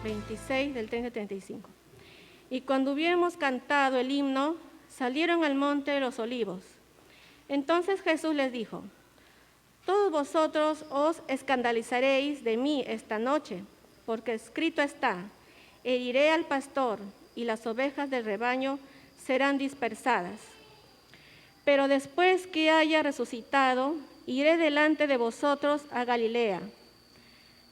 26, del 30 al 35. Y cuando hubiéramos cantado el himno, salieron al monte de los olivos. Entonces Jesús les dijo: todos vosotros os escandalizaréis de mí esta noche, porque escrito está: heriré al pastor, y las ovejas del rebaño serán dispersadas. Pero después que haya resucitado, iré delante de vosotros a Galilea.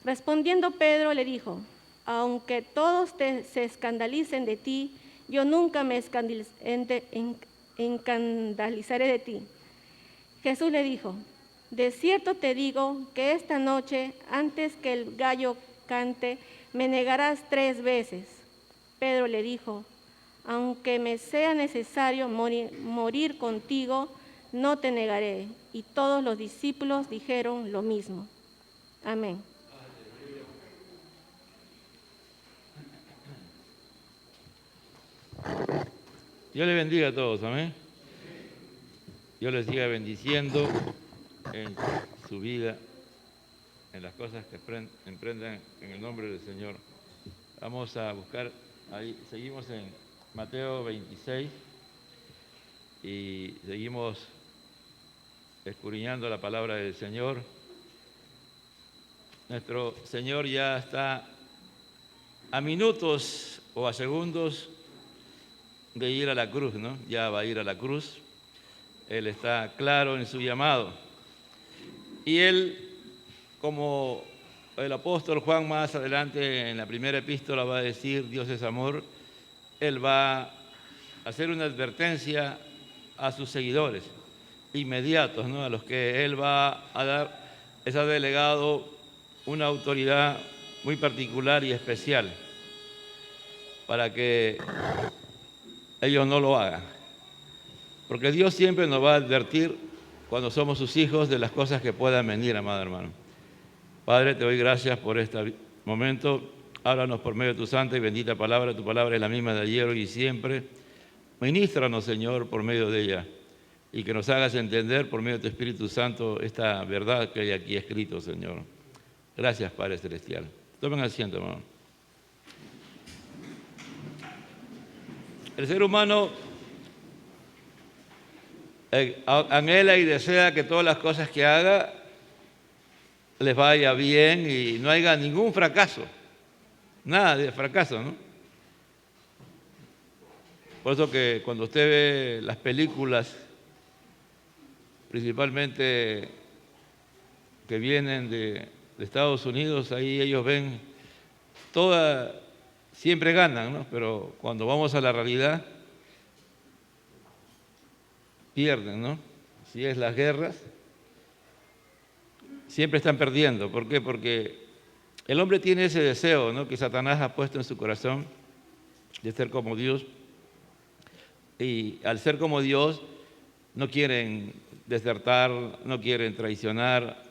Respondiendo Pedro le dijo: aunque todos se escandalicen de ti, yo nunca me escandalizaré de ti. Jesús le dijo: de cierto te digo que esta noche, antes que el gallo cante, me negarás 3 veces. Pedro le dijo: aunque me sea necesario morir contigo, no te negaré. Y todos los discípulos dijeron lo mismo. Amén. Dios les bendiga a todos, amén. Dios les siga bendiciendo en su vida, en las cosas que emprendan en el nombre del Señor. Vamos a buscar, ahí seguimos en Mateo 26 y seguimos escudriñando la palabra del Señor. Nuestro Señor ya está a minutos o a segundos de ir a la cruz, ¿no? Ya va a ir a la cruz. Él está claro en su llamado. Y Él, como el apóstol Juan más adelante en la primera epístola va a decir, Dios es amor, Él va a hacer una advertencia a sus seguidores inmediatos, ¿no? A los que Él va a dar, les ha delegado una autoridad muy particular y especial para que ellos no lo hagan. Porque Dios siempre nos va a advertir cuando somos sus hijos de las cosas que puedan venir, amado hermano. Padre, te doy gracias por este momento. Háblanos por medio de tu santa y bendita palabra. Tu palabra es la misma de ayer, hoy y siempre. Ministranos, Señor, por medio de ella y que nos hagas entender por medio de tu Espíritu Santo esta verdad que hay aquí escrito, Señor. Gracias, Padre Celestial. Tomen asiento, hermano. El ser humano anhela y desea que todas las cosas que haga les vaya bien y no haya ningún fracaso, nada de fracaso, ¿no? Por eso que cuando usted ve las películas, principalmente que vienen de Estados Unidos, ahí ellos ven siempre ganan, ¿no? Pero cuando vamos a la realidad, pierden, ¿no? Si es las guerras, siempre están perdiendo. ¿Por qué? Porque el hombre tiene ese deseo, ¿no?, que Satanás ha puesto en su corazón de ser como Dios. Y al ser como Dios, no quieren desertar, no quieren traicionar,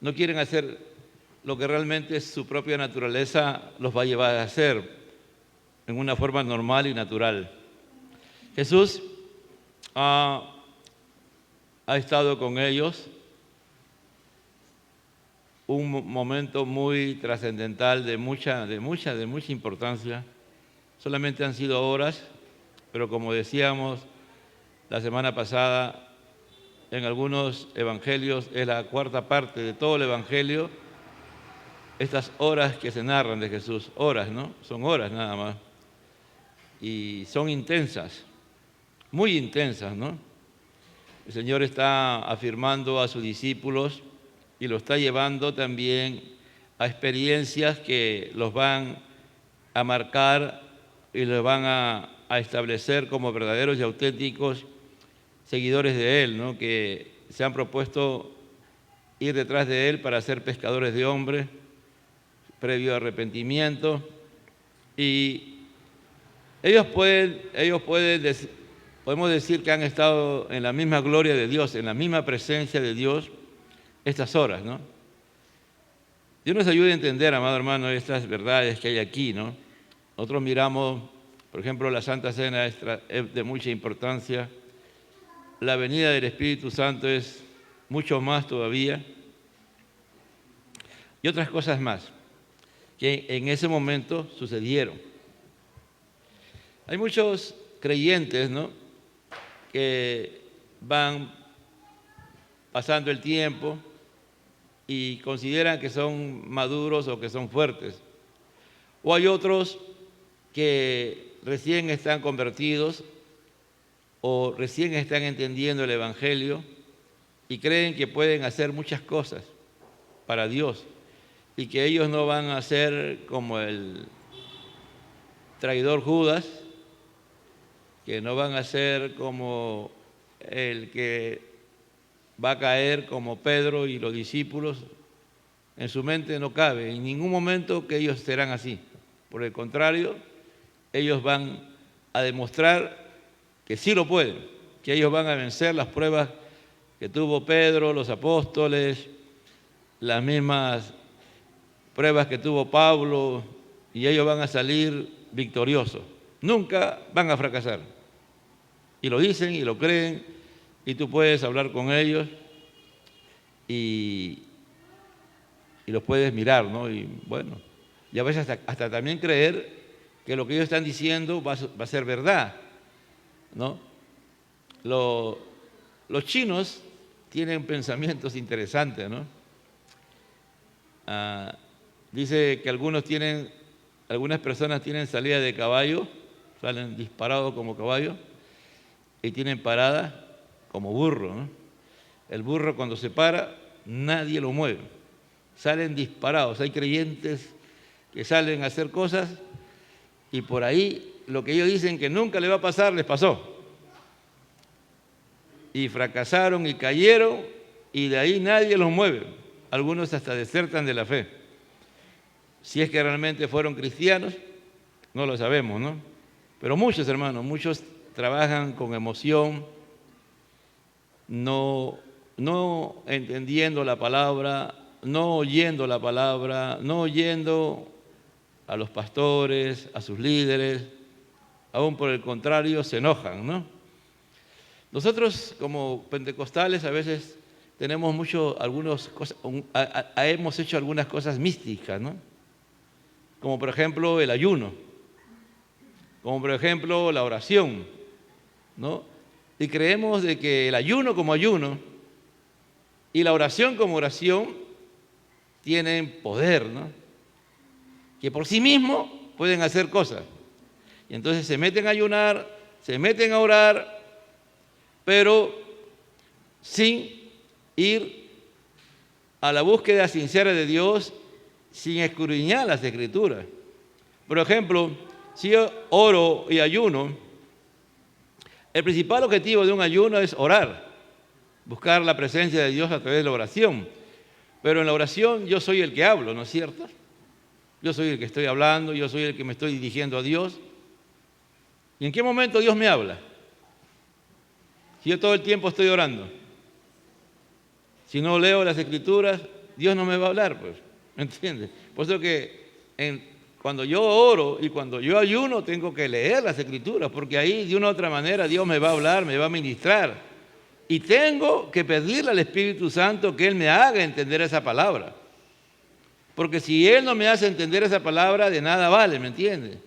no quieren hacer lo que realmente su propia naturaleza los va a llevar a hacer en una forma normal y natural. Jesús ha estado con ellos un momento muy trascendental de mucha importancia. Solamente han sido horas, pero como decíamos la semana pasada, en algunos evangelios es la 4ª parte de todo el evangelio, estas horas que se narran de Jesús, horas, ¿no? Son horas nada más. Y son intensas, muy intensas, ¿no? El Señor está afirmando a sus discípulos y lo está llevando también a experiencias que los van a marcar y los van a establecer como verdaderos y auténticos seguidores de Él, ¿no?, que se han propuesto ir detrás de Él para ser pescadores de hombres, previo arrepentimiento. Y podemos decir que han estado en la misma gloria de Dios, en la misma presencia de Dios estas horas, ¿no? Dios nos ayude a entender, amado hermano, estas verdades que hay aquí, ¿no? Nosotros miramos, por ejemplo, la Santa Cena es de mucha importancia. La venida del Espíritu Santo es mucho más todavía. Y otras cosas más. que en ese momento sucedieron. Hay muchos creyentes, ¿no?, que van pasando el tiempo y consideran que son maduros o que son fuertes. O hay otros que recién están convertidos o recién están entendiendo el Evangelio y creen que pueden hacer muchas cosas para Dios y que ellos no van a ser como el traidor Judas, que no van a ser como el que va a caer como Pedro y los discípulos. En su mente no cabe en ningún momento que ellos serán así. Por el contrario, ellos van a demostrar que sí lo pueden, que ellos van a vencer las pruebas que tuvo Pedro, los apóstoles, las mismas pruebas que tuvo Pablo, y ellos van a salir victoriosos. Nunca van a fracasar. Y lo dicen y lo creen, y tú puedes hablar con ellos y los puedes mirar, ¿no? Y bueno, y a veces hasta también creer que lo que ellos están diciendo va a ser verdad, ¿no? Los chinos tienen pensamientos interesantes, ¿no? Dice que algunas personas tienen salida de caballo, salen disparados como caballo, y tienen parada como burro, ¿no? El burro cuando se para, nadie lo mueve. Salen disparados. Hay creyentes que salen a hacer cosas y por ahí lo que ellos dicen que nunca les va a pasar, les pasó. Y fracasaron y cayeron y de ahí nadie los mueve. Algunos hasta desertan de la fe. Si es que realmente fueron cristianos, no lo sabemos, ¿no? Pero muchos, hermanos, muchos trabajan con emoción, no entendiendo la palabra, no oyendo la palabra, no oyendo a los pastores, a sus líderes, aún por el contrario se enojan, ¿no? Nosotros como pentecostales a veces tenemos hemos hecho algunas cosas místicas, ¿no? Como por ejemplo el ayuno, como por ejemplo la oración, ¿no? Y creemos de que el ayuno como ayuno y la oración como oración tienen poder, ¿no? Que por sí mismos pueden hacer cosas. Y entonces se meten a ayunar, se meten a orar, pero sin ir a la búsqueda sincera de Dios, sin escudriñar las Escrituras. Por ejemplo, si yo oro y ayuno, el principal objetivo de un ayuno es orar, buscar la presencia de Dios a través de la oración. Pero en la oración yo soy el que hablo, ¿no es cierto? Yo soy el que estoy hablando, yo soy el que me estoy dirigiendo a Dios. ¿Y en qué momento Dios me habla? Si yo todo el tiempo estoy orando. Si no leo las Escrituras, Dios no me va a hablar, pues. ¿Me entiendes? Por eso que cuando yo oro y cuando yo ayuno tengo que leer las Escrituras, porque ahí de una u otra manera Dios me va a hablar, me va a ministrar. Y tengo que pedirle al Espíritu Santo que Él me haga entender esa palabra. Porque si Él no me hace entender esa palabra, de nada vale, ¿me entiendes?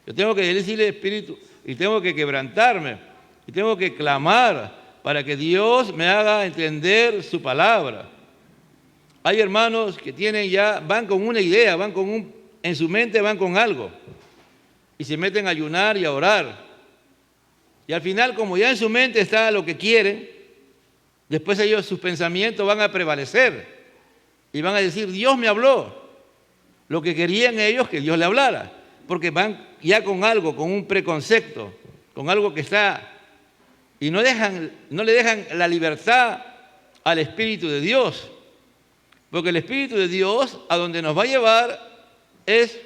Yo tengo que decirle al Espíritu y tengo que quebrantarme y tengo que clamar para que Dios me haga entender su palabra. Hay hermanos que van con una idea, en su mente van con algo y se meten a ayunar y a orar. Y al final, como ya en su mente está lo que quieren, después sus pensamientos van a prevalecer y van a decir, Dios me habló. Lo que querían ellos que Dios le hablara, porque van ya con algo, con un preconcepto, con algo que está, y no le dejan la libertad al Espíritu de Dios. Porque el Espíritu de Dios a donde nos va a llevar es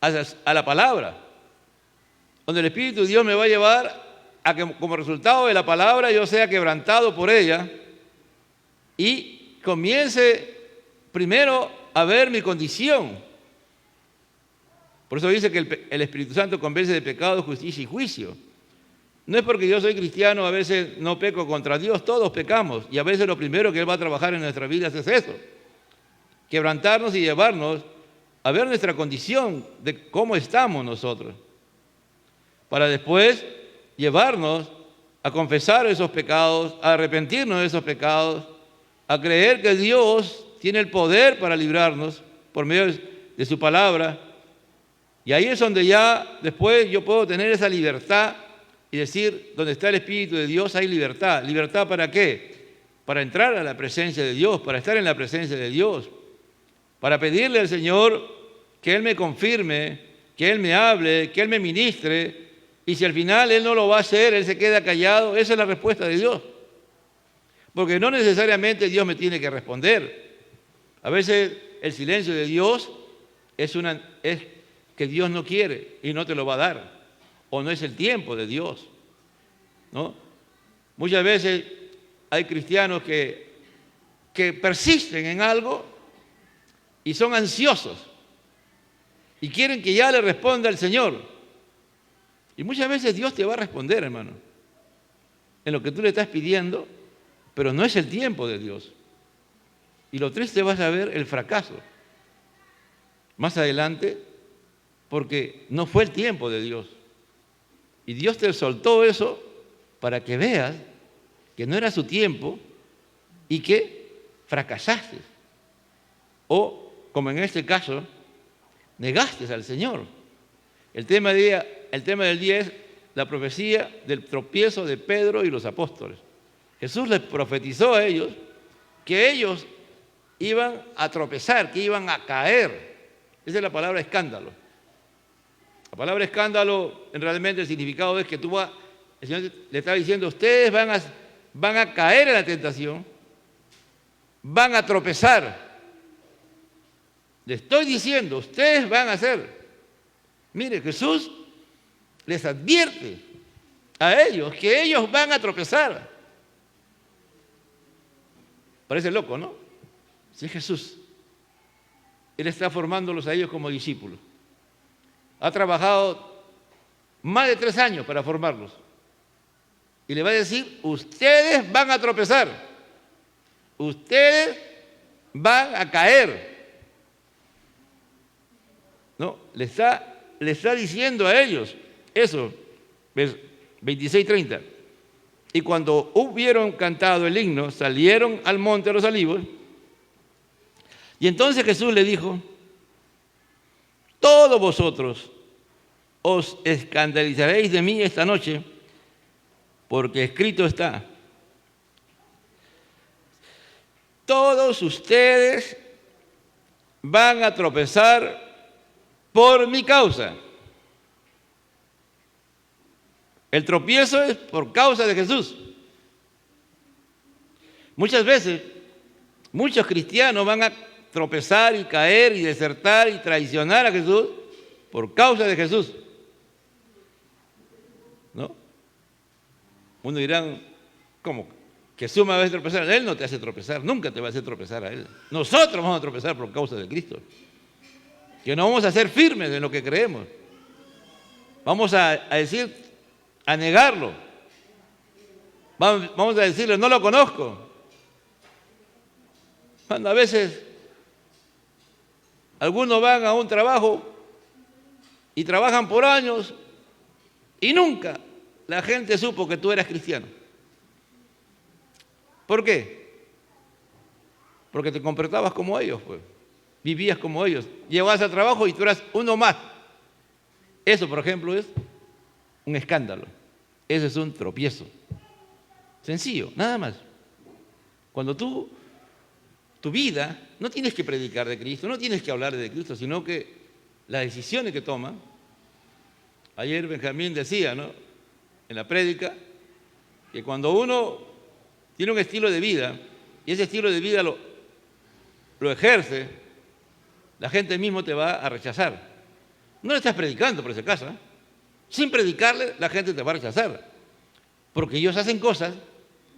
a la palabra. Donde el Espíritu de Dios me va a llevar a que como resultado de la palabra yo sea quebrantado por ella y comience primero a ver mi condición. Por eso dice que el Espíritu Santo convence de pecado, justicia y juicio. No es porque yo soy cristiano, a veces no peco contra Dios, todos pecamos. Y a veces lo primero que Él va a trabajar en nuestras vidas es eso. Quebrantarnos y llevarnos a ver nuestra condición de cómo estamos nosotros, para después llevarnos a confesar esos pecados, a arrepentirnos de esos pecados, a creer que Dios tiene el poder para librarnos por medio de su palabra. Y ahí es donde ya después yo puedo tener esa libertad y decir, donde está el Espíritu de Dios hay libertad. ¿Libertad para qué? Para entrar a la presencia de Dios, para estar en la presencia de Dios, para pedirle al Señor que Él me confirme, que Él me hable, que Él me ministre. Y si al final Él no lo va a hacer, Él se queda callado, esa es la respuesta de Dios. Porque no necesariamente Dios me tiene que responder. A veces el silencio de Dios es que Dios no quiere y no te lo va a dar. O no es el tiempo de Dios, ¿no? Muchas veces hay cristianos que persisten en algo y son ansiosos y quieren que ya le responda el Señor. Y muchas veces Dios te va a responder, hermano, en lo que tú le estás pidiendo, pero no es el tiempo de Dios. Y lo triste vas a ver el fracaso más adelante, porque no fue el tiempo de Dios. Y Dios te soltó eso para que veas que no era su tiempo y que fracasaste. O, como en este caso, negaste al Señor. El tema del día es la profecía del tropiezo de Pedro y los apóstoles. Jesús les profetizó a ellos que ellos iban a tropezar, que iban a caer. Esa es la palabra escándalo. La palabra escándalo, realmente el significado es que el Señor le está diciendo, ustedes van a caer en la tentación, van a tropezar. Le estoy diciendo, ustedes van a hacer. Mire, Jesús les advierte a ellos que ellos van a tropezar. Parece loco, ¿no? Si es Jesús. Él está formándolos a ellos como discípulos. Ha trabajado más de 3 años para formarlos. Y le va a decir, ustedes van a tropezar. Ustedes van a caer. No, le está diciendo a ellos eso. 26:30. Y cuando hubieron cantado el himno, salieron al monte de los Olivos. Y entonces Jesús le dijo, todos vosotros os escandalizaréis de mí esta noche, porque escrito está, todos ustedes van a tropezar por mi causa. El tropiezo es por causa de Jesús. Muchas veces, muchos cristianos van a tropezar y caer y desertar y traicionar a Jesús por causa de Jesús. ¿No? Uno dirá, ¿cómo? Que Jesús me va a hacer tropezar. Él no te hace tropezar, nunca te va a hacer tropezar a Él. Nosotros vamos a tropezar por causa de Cristo. Que no vamos a ser firmes en lo que creemos. Vamos a decir, a negarlo. Vamos a decirle, no lo conozco. Cuando a veces algunos van a un trabajo y trabajan por años y nunca la gente supo que tú eras cristiano. ¿Por qué? Porque te comportabas como ellos, pues. Vivías como ellos. Llegabas al trabajo y tú eras uno más. Eso, por ejemplo, es un escándalo. Eso es un tropiezo. Sencillo, nada más. Cuando tu vida, no tienes que predicar de Cristo, no tienes que hablar de Cristo, sino que las decisiones que tomas. Ayer Benjamín decía, ¿no?, en la prédica, que cuando uno tiene un estilo de vida y ese estilo de vida lo ejerce, la gente mismo te va a rechazar. No le estás predicando por ese caso, ¿eh? Sin predicarle, la gente te va a rechazar, porque ellos hacen cosas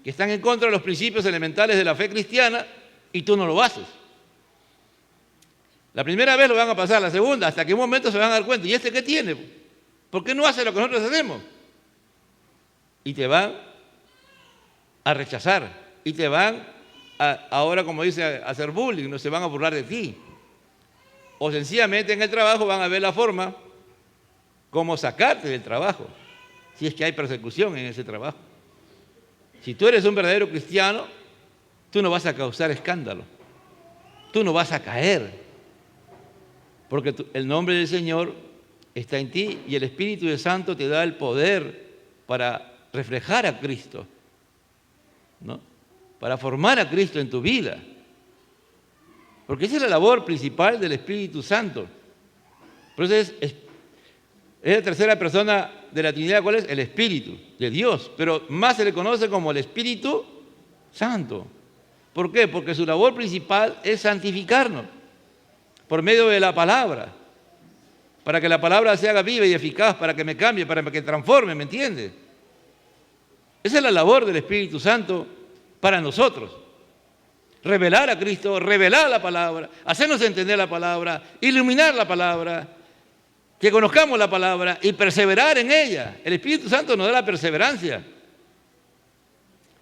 que están en contra de los principios elementales de la fe cristiana y tú no lo haces. La primera vez lo van a pasar, la segunda, hasta que un momento se van a dar cuenta, ¿y este qué tiene? ¿Por qué no hace lo que nosotros hacemos? Y te van a rechazar, y te van ahora, como dice, a hacer bullying, no se van a burlar de ti. o sencillamente en el trabajo van a ver la forma como sacarte del trabajo, si es que hay persecución en ese trabajo. Si tú eres un verdadero cristiano, tú no vas a causar escándalo, tú no vas a caer, porque el nombre del Señor está en ti y el Espíritu Santo te da el poder para reflejar a Cristo, ¿no? Para formar a Cristo en tu vida. Porque esa es la labor principal del Espíritu Santo. Por eso es la tercera persona de la Trinidad. ¿Cuál es? El Espíritu de Dios. Pero más se le conoce como el Espíritu Santo. ¿Por qué? Porque su labor principal es santificarnos por medio de la palabra. Para que la palabra se haga viva y eficaz, para que me cambie, para que transforme, ¿me entiendes? Esa es la labor del Espíritu Santo para nosotros. Revelar a Cristo, revelar la palabra, hacernos entender la palabra, iluminar la palabra, que conozcamos la palabra y perseverar en ella. El Espíritu Santo nos da la perseverancia.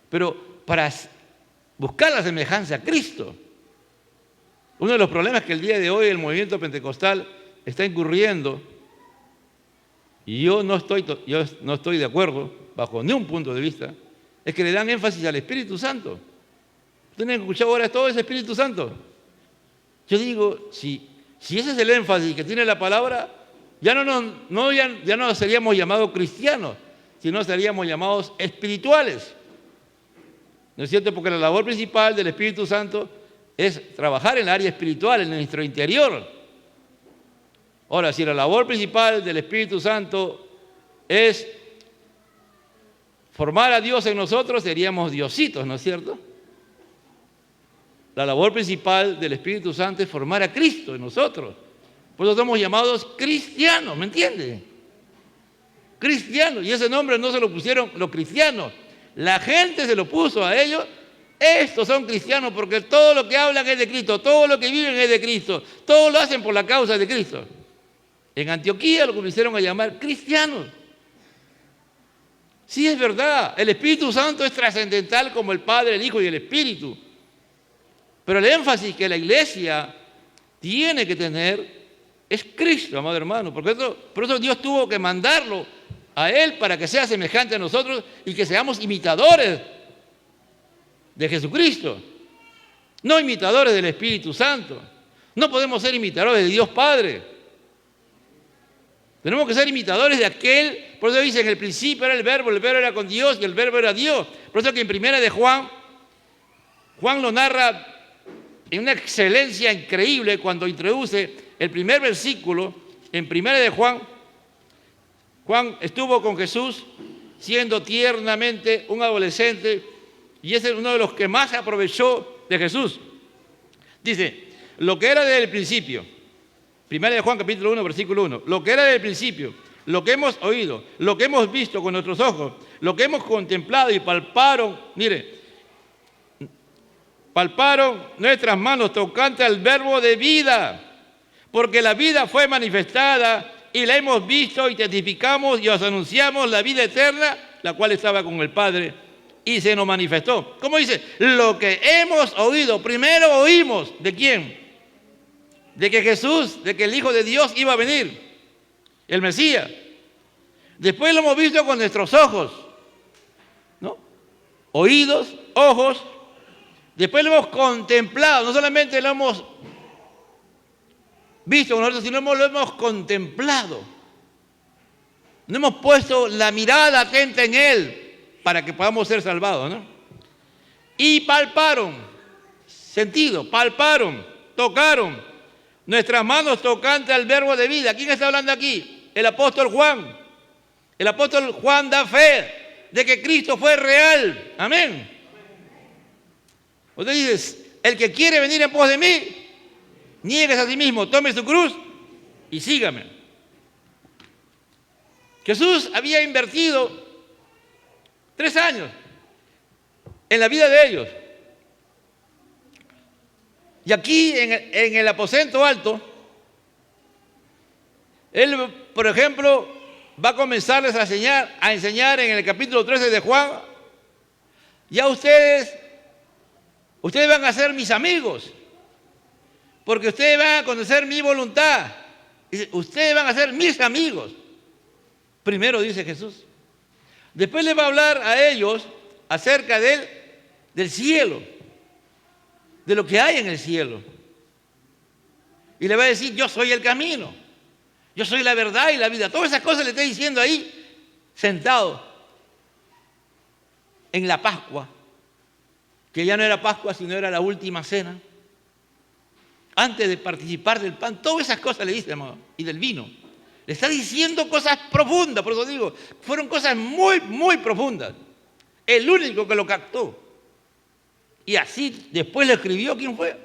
Pero para buscar la semejanza a Cristo. Uno de los problemas que el día de hoy el movimiento pentecostal está incurriendo, y yo no estoy de acuerdo, bajo ningún punto de vista, es que le dan énfasis al Espíritu Santo. ¿Ustedes han escuchado ahora todo ese Espíritu Santo? Yo digo, si ese es el énfasis que tiene la palabra, ya no seríamos llamados cristianos, sino seríamos llamados espirituales. ¿No es cierto? Porque la labor principal del Espíritu Santo es trabajar en el área espiritual, en nuestro interior. Ahora, si la labor principal del Espíritu Santo es formar a Dios en nosotros, seríamos diositos, ¿no es cierto? La labor principal del Espíritu Santo es formar a Cristo en nosotros. Por eso somos llamados cristianos, ¿me entiende? Cristianos, y ese nombre no se lo pusieron los cristianos. La gente se lo puso a ellos. Estos son cristianos porque todo lo que hablan es de Cristo, todo lo que viven es de Cristo, todo lo hacen por la causa de Cristo. En Antioquía lo comenzaron a llamar cristianos. Sí, es verdad, el Espíritu Santo es trascendental como el Padre, el Hijo y el Espíritu. Pero el énfasis que la iglesia tiene que tener es Cristo, amado hermano. Por eso Dios tuvo que mandarlo a Él para que sea semejante a nosotros y que seamos imitadores de Jesucristo, no imitadores del Espíritu Santo. No podemos ser imitadores de Dios Padre. Tenemos que ser imitadores de aquel, por eso dice, en el principio era el verbo era con Dios y el verbo era Dios. Por eso que en primera de Juan lo narra en una excelencia increíble cuando introduce el primer versículo. En primera de Juan estuvo con Jesús siendo tiernamente un adolescente y ese es uno de los que más se aprovechó de Jesús. Dice, lo que era desde el principio, primera de Juan capítulo 1, versículo 1, lo que era desde el principio, lo que hemos oído, lo que hemos visto con nuestros ojos, lo que hemos contemplado y palparon nuestras manos tocante al verbo de vida, porque la vida fue manifestada y la hemos visto y testificamos y os anunciamos la vida eterna, la cual estaba con el Padre y se nos manifestó. ¿Cómo dice? Lo que hemos oído, primero oímos, ¿de quién? De que Jesús, de que el Hijo de Dios iba a venir, el Mesías. Después lo hemos visto con nuestros ojos, ¿no? Oídos, ojos. Después lo hemos contemplado, no solamente lo hemos visto con nosotros, sino lo hemos contemplado. No hemos puesto la mirada atenta en Él para que podamos ser salvados, ¿no? Y palparon, tocaron nuestras manos tocante al verbo de vida. ¿Quién está hablando aquí? El apóstol Juan. El apóstol Juan da fe de que Cristo fue real. Amén. Usted dice, el que quiere venir en pos de mí, niegues a sí mismo, tome su cruz y sígame. Jesús había invertido 3 años en la vida de ellos. Y aquí en el aposento alto, Él, por ejemplo, va a comenzarles a enseñar en el capítulo 13 de Juan. Ya ustedes van a ser mis amigos porque ustedes van a conocer mi voluntad. Dice, ustedes van a ser mis amigos. Primero dice Jesús. Después les va a hablar a ellos acerca del cielo, de lo que hay en el cielo. Y le va a decir, yo soy el camino, yo soy la verdad y la vida. Todas esas cosas le está diciendo ahí, sentado en la Pascua, que ya no era Pascua, sino era la última cena. Antes de participar del pan, todas esas cosas le dice, amado, y del vino. Le está diciendo cosas profundas, por eso digo, fueron cosas muy, muy profundas. El único que lo captó. Y así después lo escribió, ¿quién fue?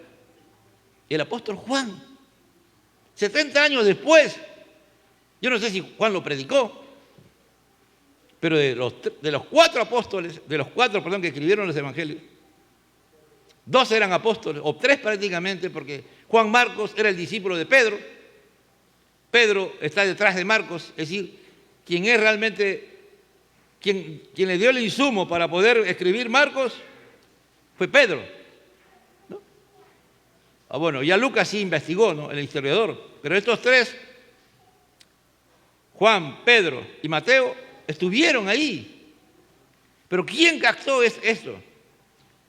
El apóstol Juan. 70 años después. Yo no sé si Juan lo predicó, pero de los cuatro apóstoles, que escribieron los evangelios, 2 eran apóstoles, o 3 prácticamente, porque Juan Marcos era el discípulo de Pedro. Pedro está detrás de Marcos, es decir, quien es realmente, quien le dio el insumo para poder escribir Marcos, fue Pedro, ¿no? Bueno, ya Lucas sí investigó, ¿no? El historiador, pero estos 3, Juan, Pedro y Mateo, estuvieron ahí. Pero ¿quién captó esto?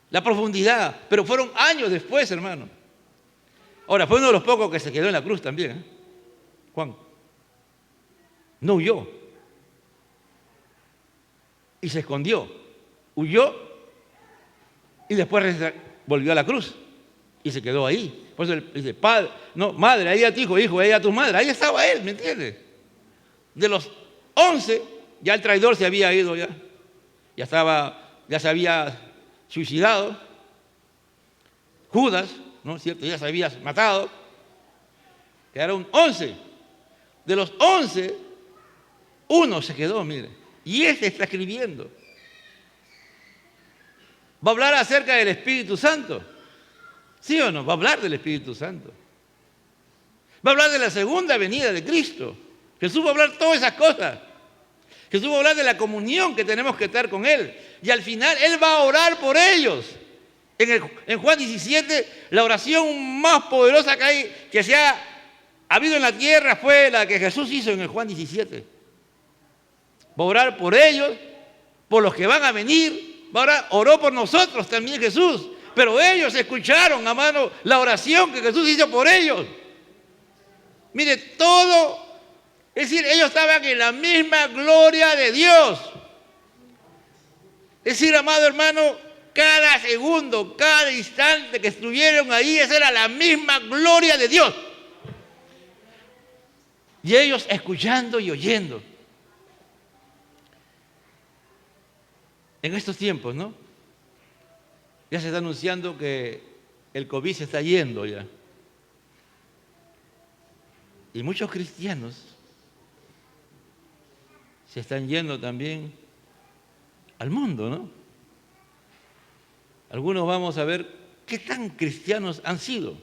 La profundidad, pero fueron años después, hermano. Ahora, fue uno de los pocos que se quedó en la cruz también, ¿eh? Juan. No huyó. Y se escondió. Huyó y después volvió a la cruz. Y se quedó ahí. Por eso dice, padre, no, madre, ahí a tu hijo, hijo, ahí a tu madre. Ahí estaba él, ¿me entiendes? De los 11, ya el traidor se había ido ya. Ya se había suicidado. Judas, ¿no es cierto? Ya se había matado. Quedaron 11. De los 11, uno se quedó, mire. Y este está escribiendo. Va a hablar acerca del Espíritu Santo. ¿Sí o no? Va a hablar del Espíritu Santo. Va a hablar de la segunda venida de Cristo. Jesús va a hablar todas esas cosas. Jesús va a hablar de la comunión que tenemos que estar con Él. Y al final Él va a orar por ellos. En Juan 17, la oración más poderosa que se ha habido en la tierra fue la que Jesús hizo en el Juan 17. Va a orar por ellos, por los que van a venir. Oró por nosotros también Jesús. Pero ellos escucharon, hermano, la oración que Jesús hizo por ellos. Mire, todo, es decir, ellos estaban en la misma gloria de Dios. Es decir, amado hermano, cada segundo, cada instante que estuvieron ahí, esa era la misma gloria de Dios. Y ellos escuchando y oyendo. En estos tiempos, ¿no? Ya se está anunciando que el COVID se está yendo ya. Y muchos cristianos se están yendo también al mundo, ¿no? Algunos vamos a ver qué tan cristianos han sido.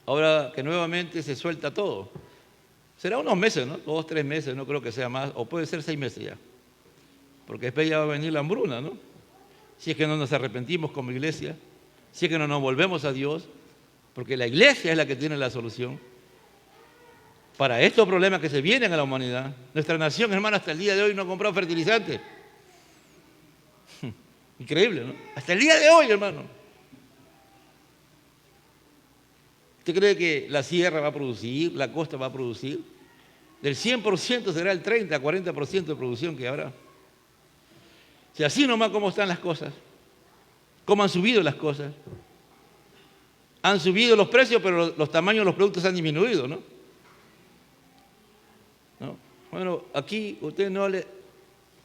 Ahora que nuevamente se suelta todo. Será unos meses, ¿no? 2, 3 meses, no creo que sea más, o puede ser 6 meses ya. Porque después ya va a venir la hambruna, ¿no? Si es que no nos arrepentimos como iglesia, si es que no nos volvemos a Dios, porque la iglesia es la que tiene la solución para estos problemas que se vienen a la humanidad. Nuestra nación, hermano, hasta el día de hoy no ha comprado fertilizantes. Increíble, ¿no? Hasta el día de hoy, hermano. ¿Usted cree que la sierra va a producir, la costa va a producir? Del 100% será el 30, 40% de producción que habrá. Si así nomás como están las cosas, cómo han subido las cosas. Han subido los precios, pero los tamaños de los productos han disminuido, ¿no? ¿No? Bueno, aquí usted no le...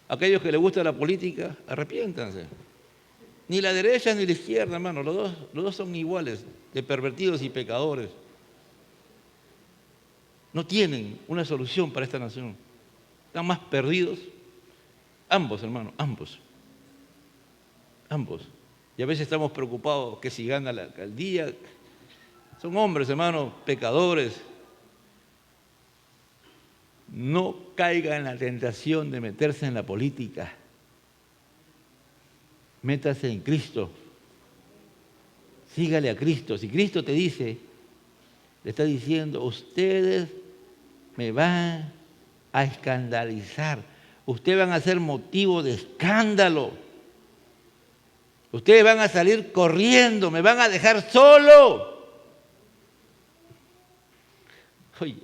Aquellos que les gusta la política, arrepiéntanse. Ni la derecha ni la izquierda, hermano, los dos son iguales, de pervertidos y pecadores. No tienen una solución para esta nación. Están más perdidos. Ambos, hermano, ambos. Ambos. Y a veces estamos preocupados que si gana la alcaldía. Son hombres, hermano, pecadores. No caiga en la tentación de meterse en la política. Métase en Cristo. Sígale a Cristo. Si Cristo te dice Le está diciendo, ustedes me van a escandalizar. Ustedes van a ser motivo de escándalo. Ustedes van a salir corriendo, me van a dejar solo. Oye,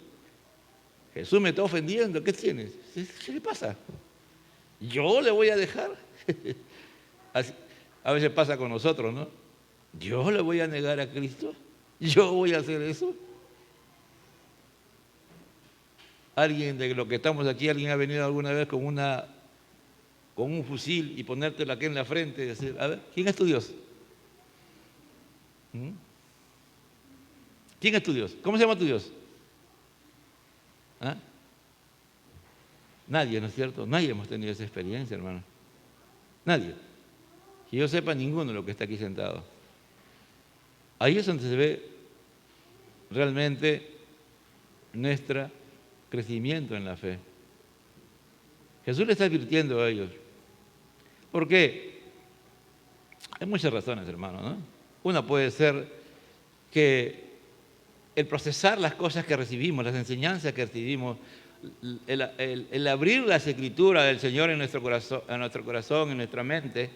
Jesús me está ofendiendo, ¿qué tienes? ¿Qué le pasa? ¿Yo le voy a dejar? Así, a veces pasa con nosotros, ¿no? ¿Yo le voy a negar a Cristo? ¿Yo voy a hacer eso? Alguien de los que estamos aquí, alguien ha venido alguna vez con un fusil y ponértelo aquí en la frente y decir, a ver, ¿quién es tu Dios? ¿Quién es tu Dios? ¿Cómo se llama tu Dios? ¿Ah? Nadie, ¿no es cierto? Nadie hemos tenido esa experiencia, hermano. Nadie. Que yo sepa, ninguno de los que está aquí sentado. Ahí es donde se ve realmente nuestro crecimiento en la fe. Jesús le está advirtiendo a ellos. ¿Por qué? Hay muchas razones, hermano, ¿no? Una puede ser que el procesar las cosas que recibimos, las enseñanzas que recibimos, el abrir las escrituras del Señor en nuestro corazón, en nuestra mente,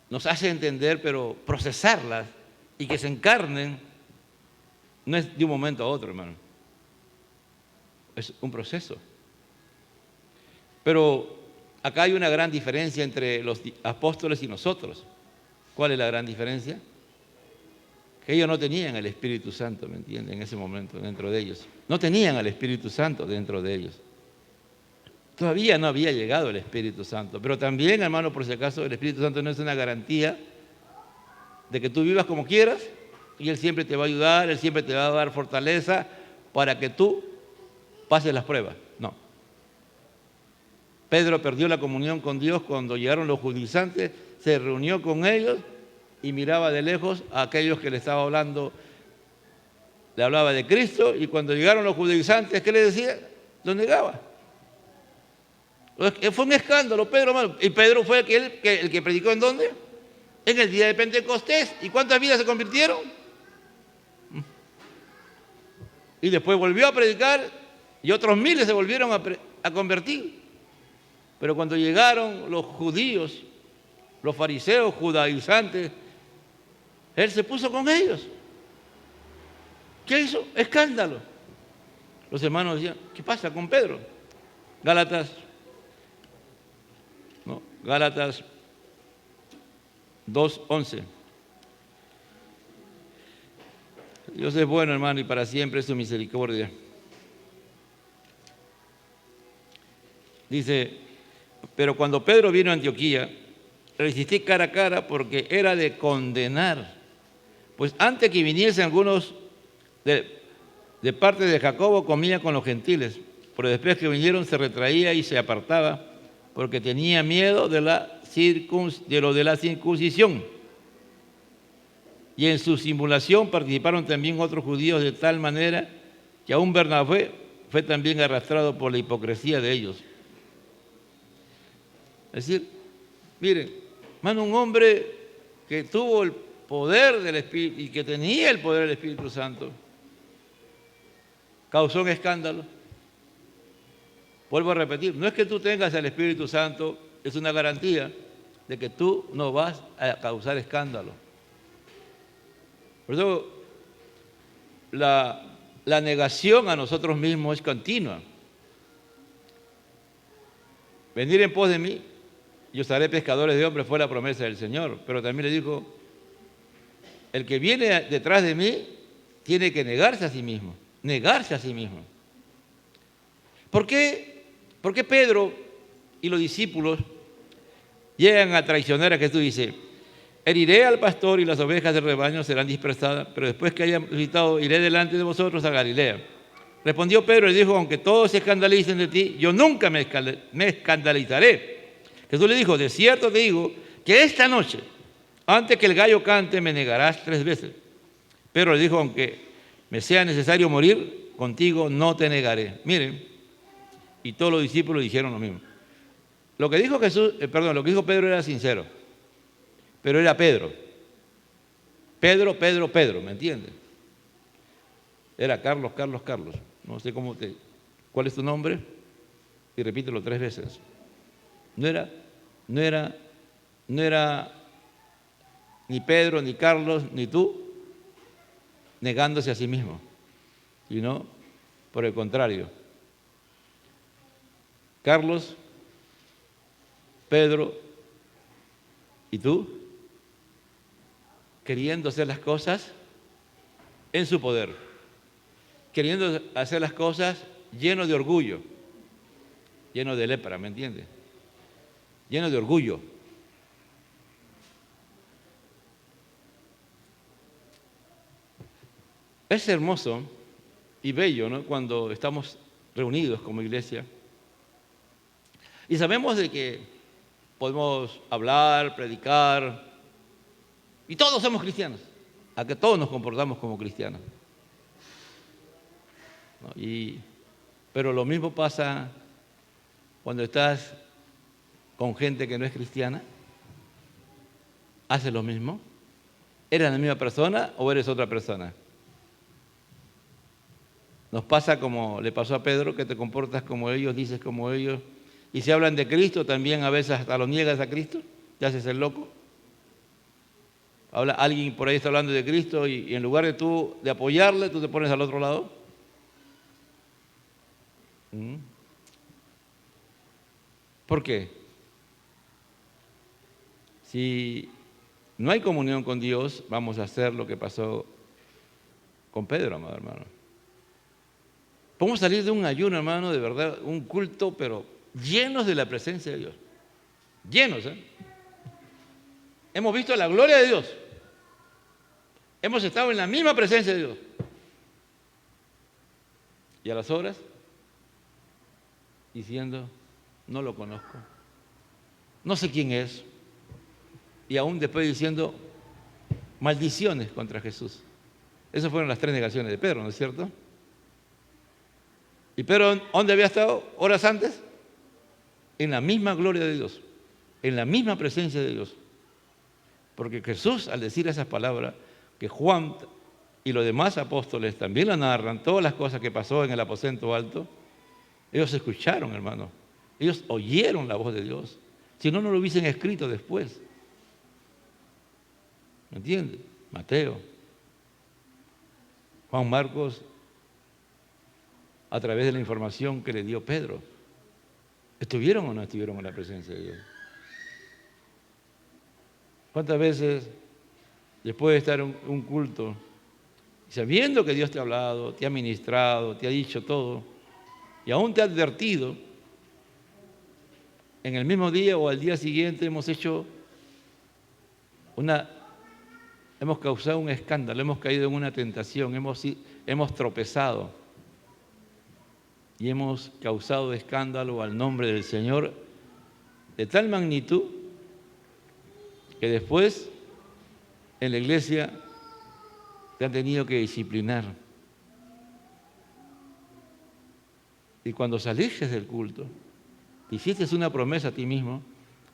nos hace entender, pero procesarlas y que se encarnen no es de un momento a otro, hermano. Es un proceso. Pero acá hay una gran diferencia entre los apóstoles y nosotros. ¿Cuál es la gran diferencia? Que ellos no tenían el Espíritu Santo, ¿me entienden? En ese momento, dentro de ellos. No tenían al Espíritu Santo dentro de ellos. Todavía no había llegado el Espíritu Santo. Pero también, hermano, por si acaso, el Espíritu Santo no es una garantía de que tú vivas como quieras y Él siempre te va a ayudar, Él siempre te va a dar fortaleza para que tú pases las pruebas. No. Pedro perdió la comunión con Dios cuando llegaron los judaizantes, se reunió con ellos y miraba de lejos a aquellos que le estaba hablando, le hablaba de Cristo, y cuando llegaron los judaizantes, ¿qué le decía? Lo negaba. Fue un escándalo, Pedro, hermano. Y Pedro fue el que predicó ¿en dónde? En el día de Pentecostés. ¿Y cuántas vidas se convirtieron? Y después volvió a predicar y otros miles se volvieron a convertir. Pero cuando llegaron los judíos, los fariseos judaizantes, Él se puso con ellos. ¿Qué hizo? Escándalo. Los hermanos decían, ¿qué pasa con Pedro? Gálatas 2:11. Dios es bueno, hermano, y para siempre es su misericordia. Dice, pero cuando Pedro vino a Antioquía, resistí cara a cara porque era de condenar. Pues antes que viniesen algunos de parte de Jacobo, comía con los gentiles, pero después que vinieron se retraía y se apartaba porque tenía miedo de lo de la circuncisión. Y en su simulación participaron también otros judíos de tal manera que aún Bernabé fue también arrastrado por la hipocresía de ellos. Es decir, miren, hermano, un hombre que tuvo el poder del Espíritu y que tenía el poder del Espíritu Santo, causó un escándalo. Vuelvo a repetir, no es que tú tengas el Espíritu Santo, es una garantía de que tú no vas a causar escándalo. Por eso la negación a nosotros mismos es continua. Venir en pos de mí, yo os haré pescadores de hombres, fue la promesa del Señor. Pero también le dijo, el que viene detrás de mí tiene que negarse a sí mismo. Negarse a sí mismo. ¿Por qué Pedro y los discípulos llegan a traicionar a Jesús? Dice, heriré al pastor y las ovejas del rebaño serán dispersadas, pero después que hayan visitado, iré delante de vosotros a Galilea. Respondió Pedro y dijo, aunque todos se escandalicen de ti, yo nunca me escandalizaré. Jesús le dijo, de cierto te digo que esta noche, antes que el gallo cante, me negarás 3 veces. Pedro le dijo, aunque me sea necesario morir, contigo no te negaré. Miren, y todos los discípulos dijeron lo mismo. Lo que dijo lo que dijo Pedro era sincero, pero era Pedro. Pedro, ¿me entiendes? Era Carlos, Carlos, Carlos. No sé ¿cuál es tu nombre? Y repítelo 3 veces. No era ni Pedro, ni Carlos, ni tú negándose a sí mismo, sino por el contrario. Carlos, Pedro y tú, queriendo hacer las cosas en su poder, queriendo hacer las cosas lleno de orgullo, lleno de lepra, ¿me entiendes? Lleno de orgullo. Es hermoso y bello, ¿no?, cuando estamos reunidos como iglesia y sabemos de que podemos hablar, predicar, y todos somos cristianos, a que todos nos comportamos como cristianos, ¿no? Pero lo mismo pasa cuando estás con gente que no es cristiana. ¿Haces lo mismo? ¿Eres la misma persona o eres otra persona? Nos pasa como le pasó a Pedro, que te comportas como ellos, dices como ellos, y si hablan de Cristo también a veces hasta lo niegas a Cristo, te haces el loco. Alguien por ahí está hablando de Cristo y en lugar de tú de apoyarle, tú te pones al otro lado. ¿Por qué? Si no hay comunión con Dios, vamos a hacer lo que pasó con Pedro, amado hermano. Podemos salir de un ayuno, hermano, de verdad, un culto, pero llenos de la presencia de Dios. Llenos, ¿eh? Hemos visto la gloria de Dios. Hemos estado en la misma presencia de Dios. Y a las horas, diciendo, no lo conozco, no sé quién es. Y aún después diciendo maldiciones contra Jesús. Esas fueron las 3 negaciones de Pedro, ¿no es cierto? ¿Y Pedro dónde había estado horas antes? En la misma gloria de Dios, en la misma presencia de Dios. Porque Jesús, al decir esas palabras, que Juan y los demás apóstoles también la narran, todas las cosas que pasó en el aposento alto, ellos escucharon, hermano. Ellos oyeron la voz de Dios. Si no, no lo hubiesen escrito después. ¿Me entiendes? Mateo, Juan Marcos, a través de la información que le dio Pedro. ¿Estuvieron o no estuvieron en la presencia de Dios? ¿Cuántas veces, después de estar en un culto, sabiendo que Dios te ha hablado, te ha ministrado, te ha dicho todo, y aún te ha advertido, en el mismo día o al día siguiente hemos causado un escándalo, hemos caído en una tentación, hemos tropezado y hemos causado escándalo al nombre del Señor de tal magnitud que después en la iglesia te han tenido que disciplinar. Y cuando saliste del culto, hiciste una promesa a ti mismo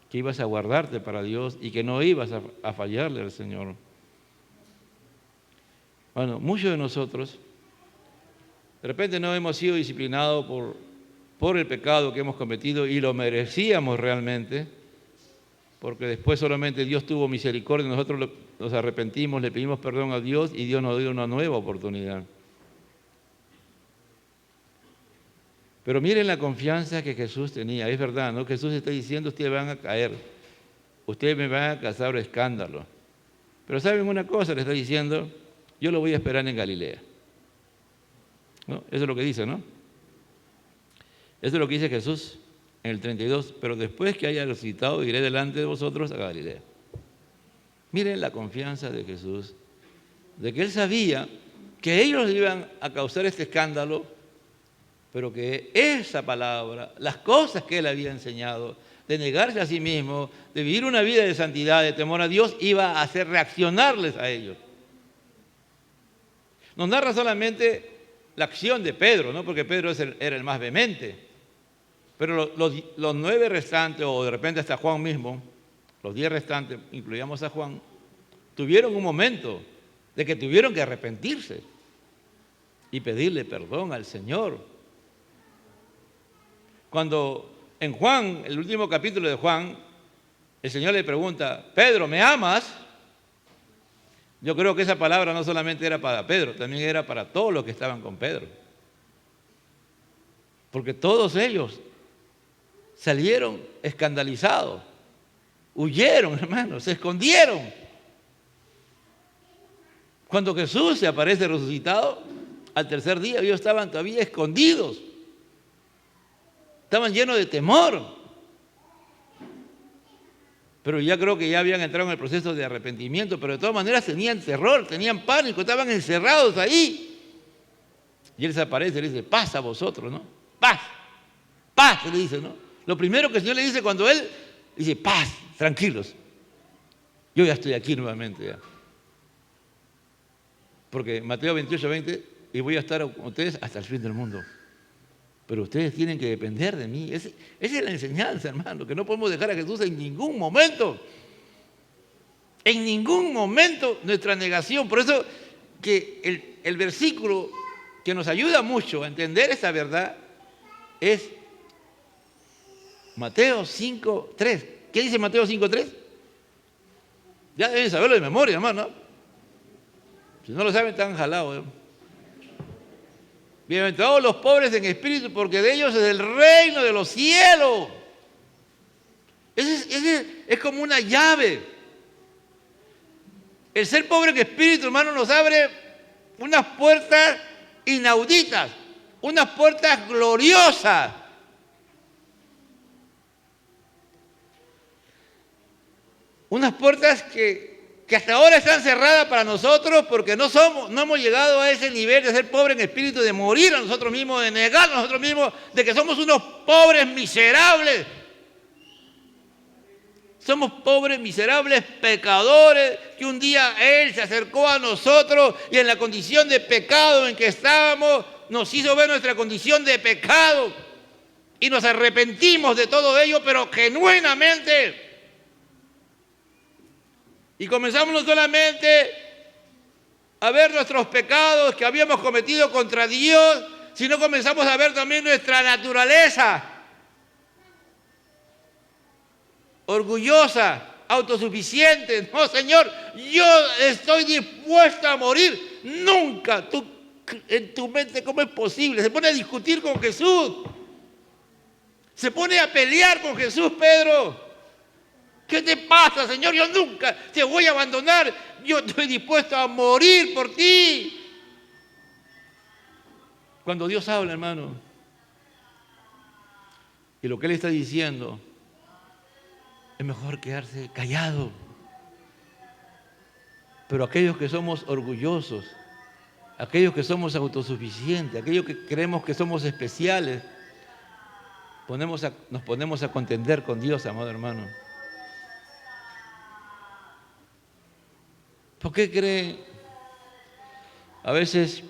que ibas a guardarte para Dios y que no ibas a fallarle al Señor. Bueno, muchos de nosotros de repente no hemos sido disciplinados por el pecado que hemos cometido y lo merecíamos realmente, porque después solamente Dios tuvo misericordia, nosotros nos arrepentimos, le pedimos perdón a Dios y Dios nos dio una nueva oportunidad. Pero miren la confianza que Jesús tenía, es verdad, ¿no? Jesús está diciendo, ustedes van a caer, ustedes me van a causar escándalo. Pero ¿saben una cosa? Le está diciendo, yo lo voy a esperar en Galilea. ¿No? Eso es lo que dice, ¿no? Eso es lo que dice Jesús en el 32, pero después que haya resucitado, iré delante de vosotros a Galilea. Miren la confianza de Jesús, de que Él sabía que ellos iban a causar este escándalo, pero que esa palabra, las cosas que Él había enseñado, de negarse a sí mismo, de vivir una vida de santidad, de temor a Dios, iba a hacer reaccionarles a ellos. Nos narra solamente la acción de Pedro, ¿no? Porque Pedro era el más vehemente. Pero los 9 restantes, o de repente hasta Juan mismo, los 10 restantes, incluíamos a Juan, tuvieron un momento de que tuvieron que arrepentirse. y pedirle perdón al Señor. Cuando en Juan, el último capítulo de Juan, el Señor le pregunta, Pedro, ¿me amas? Yo creo que esa palabra no solamente era para Pedro, también era para todos los que estaban con Pedro. Porque todos ellos salieron escandalizados, huyeron, hermanos, se escondieron. Cuando Jesús se aparece resucitado, al tercer día ellos estaban todavía escondidos. Estaban llenos de temor. Pero ya creo que ya habían entrado en el proceso de arrepentimiento, pero de todas maneras tenían terror, tenían pánico, estaban encerrados ahí. Y Él se aparece y le dice, paz a vosotros, ¿no? Paz, paz, le dice, ¿no? Lo primero que el Señor le dice cuando Él dice, paz, tranquilos. Yo ya estoy aquí nuevamente ya. Porque Mateo 28:20, y voy a estar con ustedes hasta el fin del mundo. Pero ustedes tienen que depender de mí. Esa es la enseñanza, hermano, que no podemos dejar a Jesús en ningún momento. En ningún momento nuestra negación. Por eso que el versículo que nos ayuda mucho a entender esta verdad es Mateo 5:3. ¿Qué dice Mateo 5:3? Ya deben saberlo de memoria, hermano. Si no lo saben, están jalados. Bienaventurados los pobres en espíritu, porque de ellos es el reino de los cielos. Es como una llave. El ser pobre en espíritu, hermano, nos abre unas puertas inauditas, unas puertas gloriosas. Unas puertas que hasta ahora están cerradas para nosotros porque no hemos llegado a ese nivel de ser pobre en espíritu, de morir a nosotros mismos, de negar a nosotros mismos, de que somos unos pobres miserables. Somos pobres, miserables pecadores, que un día Él se acercó a nosotros y en la condición de pecado en que estábamos, nos hizo ver nuestra condición de pecado y nos arrepentimos de todo ello, pero genuinamente. Y comenzamos no solamente a ver nuestros pecados que habíamos cometido contra Dios, sino comenzamos a ver también nuestra naturaleza orgullosa, autosuficiente. No, Señor, yo estoy dispuesto a morir. Nunca, en tu mente, ¿cómo es posible? Se pone a discutir con Jesús. Se pone a pelear con Jesús, Pedro. ¿Qué te pasa, Señor? Yo nunca te voy a abandonar. Yo estoy dispuesto a morir por ti. Cuando Dios habla, hermano, y lo que Él está diciendo, es mejor quedarse callado. Pero aquellos que somos orgullosos, aquellos que somos autosuficientes, aquellos que creemos que somos especiales, nos ponemos a contender con Dios, amado hermano. ¿Por qué cree? A veces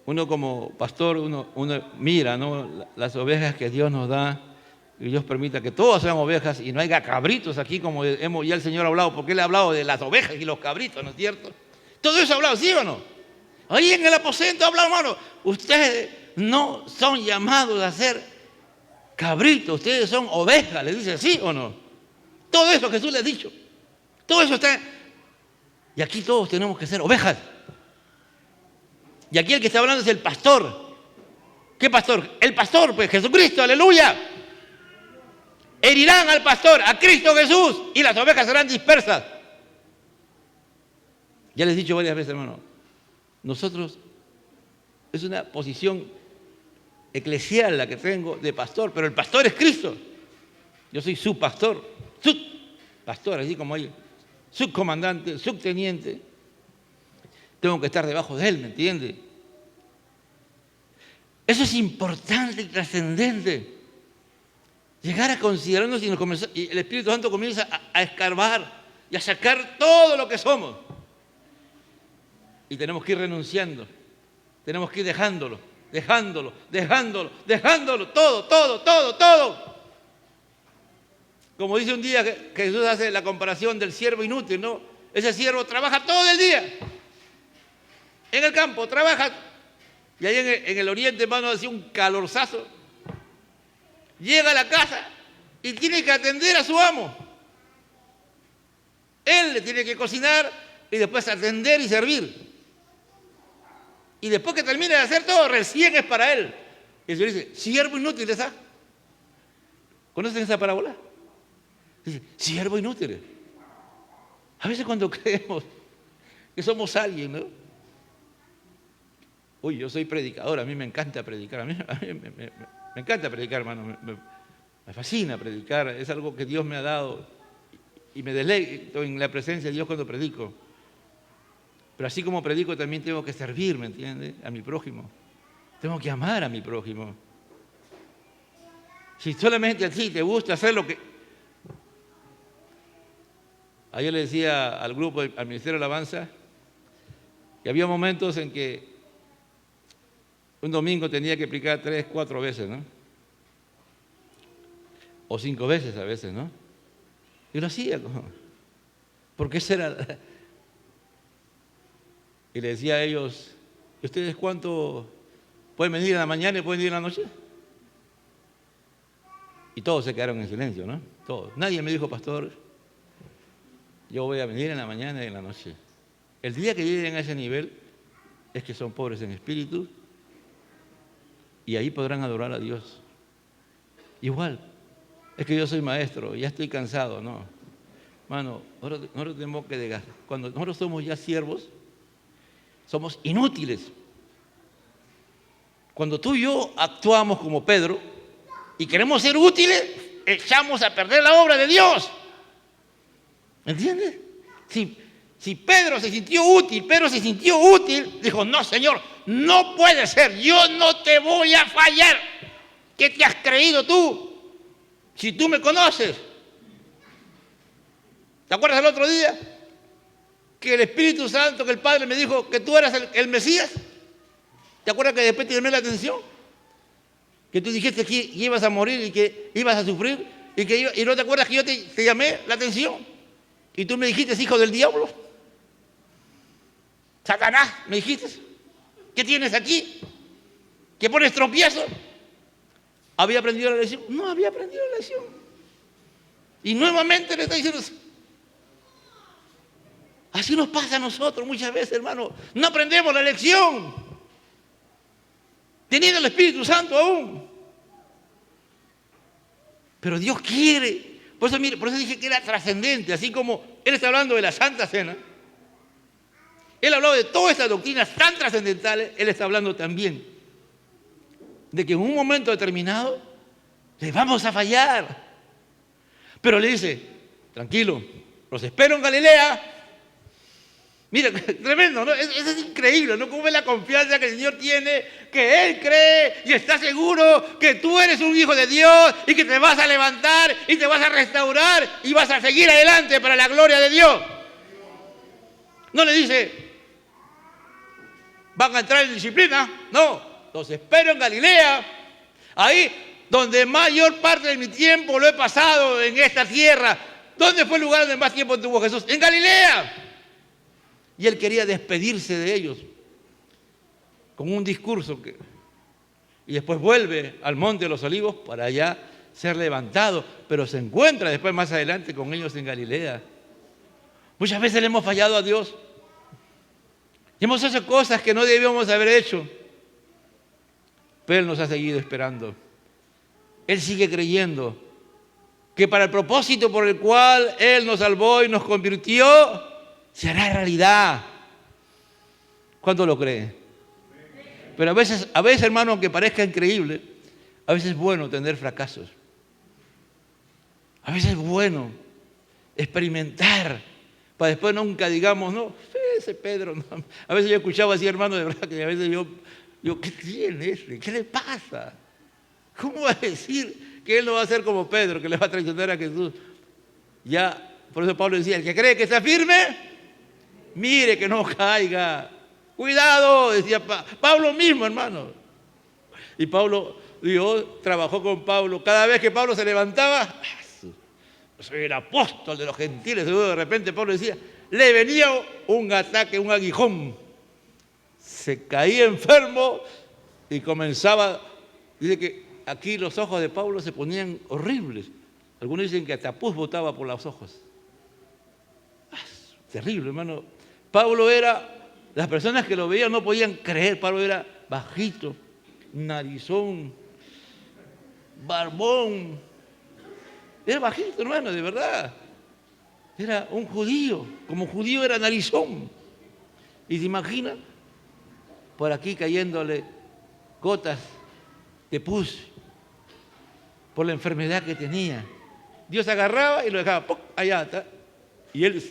uno como pastor, uno mira, ¿no?, las ovejas que Dios nos da, y Dios permita que todas sean ovejas y no haya cabritos aquí, como ya el Señor ha hablado, porque Él ha hablado de las ovejas y los cabritos, ¿no es cierto? Todo eso ha hablado, ¿sí o no? Ahí en el aposento habla, hermano, ustedes no son llamados a ser cabritos, ustedes son ovejas, le dice, ¿sí o no? Todo eso Jesús le ha dicho, todo eso está. Y aquí todos tenemos que ser ovejas. Y aquí el que está hablando es el pastor. ¿Qué pastor? El pastor, pues Jesucristo, aleluya. Herirán al pastor, a Cristo Jesús, y las ovejas serán dispersas. Ya les he dicho varias veces, hermano, nosotros, es una posición eclesial la que tengo de pastor, pero el pastor es Cristo. Yo soy su pastor, así como hay subcomandante, subteniente. Tengo que estar debajo de Él, ¿me entiende? Eso es importante y trascendente. Llegar a considerarnos y el Espíritu Santo comienza a escarbar y a sacar todo lo que somos. Y tenemos que ir renunciando, tenemos que ir dejándolo, todo. Como dice un día que Jesús hace la comparación del siervo inútil, ¿no? Ese siervo trabaja todo el día en el campo, trabaja Y ahí en el oriente, hermano, hacía un calorzazo. Llega a la casa y tiene que atender a su amo. Él le tiene que cocinar y después atender y servir. Y después que termine de hacer todo, recién es para él. Y el Señor dice, siervo inútil, ¿sabes? ¿Conocen esa parábola? Dice, siervo inútil. A veces cuando creemos que somos alguien, ¿no? Uy, yo soy predicador, a mí me encanta predicar, a mí me encanta predicar, hermano, me fascina predicar, es algo que Dios me ha dado y me deleito en la presencia de Dios cuando predico. Pero así como predico también tengo que servir, ¿me entiendes? A mi prójimo. Tengo que amar a mi prójimo. Si solamente a ti te gusta hacer lo que... Ayer le decía al grupo, al Ministerio de Alabanza, que había momentos en que un domingo tenía que predicar 3, 4 veces, ¿no? O 5 veces a veces, ¿no? Y lo hacía, ¿no? Porque esa era... Y le decía a ellos, ¿ustedes cuánto pueden venir en la mañana y pueden venir en la noche? Y todos se quedaron en silencio, ¿no? Todos. Nadie me dijo, pastor, yo voy a venir en la mañana y en la noche. El día que lleguen a ese nivel es que son pobres en espíritu y ahí podrán adorar a Dios. Igual, es que yo soy maestro, ya estoy cansado, ¿no? Mano, nosotros tenemos que llegar. Cuando nosotros somos ya siervos, somos inútiles. Cuando tú y yo actuamos como Pedro y queremos ser útiles, echamos a perder la obra de Dios. ¿Me entiendes? Si Pedro se sintió útil, dijo, no, Señor, no puede ser, yo no te voy a fallar. ¿Qué te has creído tú? Si tú me conoces. ¿Te acuerdas del otro día? Que el Espíritu Santo, que el Padre me dijo que tú eras el Mesías. ¿Te acuerdas que después te llamé la atención? Que tú dijiste que ibas a morir y que ibas a sufrir y no te acuerdas que yo te llamé la atención y tú me dijiste hijo del diablo. Satanás, me dijiste. ¿Qué tienes aquí? ¿Que pones tropiezo? ¿Había aprendido la lección? No había aprendido la lección. Y nuevamente le está diciendo, así nos pasa a nosotros muchas veces, hermano. No aprendemos la lección. Teniendo el Espíritu Santo aún. Pero Dios quiere. Por eso dije que era trascendente. Así como Él está hablando de la Santa Cena. Él habló de todas estas doctrinas tan trascendentales. Él está hablando también de que en un momento determinado le vamos a fallar. Pero le dice, tranquilo, los espero en Galilea. Mira, tremendo, ¿no? Eso es increíble, ¿no? Cómo es la confianza que el Señor tiene, que Él cree y está seguro que tú eres un hijo de Dios y que te vas a levantar y te vas a restaurar y vas a seguir adelante para la gloria de Dios. No le dice, van a entrar en disciplina, no, los espero en Galilea, ahí donde mayor parte de mi tiempo lo he pasado en esta tierra. ¿Dónde fue el lugar donde más tiempo tuvo Jesús? En Galilea. Y Él quería despedirse de ellos con un discurso y después vuelve al Monte de los Olivos para ya ser levantado, pero se encuentra después más adelante con ellos en Galilea. Muchas veces le hemos fallado a Dios y hemos hecho cosas que no debíamos haber hecho, pero Él nos ha seguido esperando. Él sigue creyendo que para el propósito por el cual Él nos salvó y nos convirtió se hará realidad. ¿Cuánto lo cree? Pero a veces, hermano, aunque parezca increíble, a veces es bueno tener fracasos. A veces es bueno experimentar para después nunca digamos, no, ese Pedro. No. A veces yo escuchaba así, hermano, de verdad que a veces yo ¿qué tiene ese? ¿Qué le pasa? ¿Cómo va a decir que él no va a ser como Pedro, que le va a traicionar a Jesús? Ya, por eso Pablo decía, el que cree que está firme, mire que no caiga. Cuidado, decía Pablo mismo, hermano. Y Dios trabajó con Pablo. Cada vez que Pablo se levantaba, soy el apóstol de los gentiles. De repente Pablo decía, le venía un ataque, un aguijón. Se caía enfermo y comenzaba, dice que aquí los ojos de Pablo se ponían horribles. Algunos dicen que hasta pus botaba por los ojos. Terrible, hermano. Pablo era, las personas que lo veían no podían creer. Pablo era bajito, narizón, barbón. Era bajito, hermano, de verdad. Era un judío. Como judío era narizón. Y se imagina, por aquí cayéndole gotas de pus por la enfermedad que tenía. Dios agarraba y lo dejaba, ¡pum!, allá está. Y él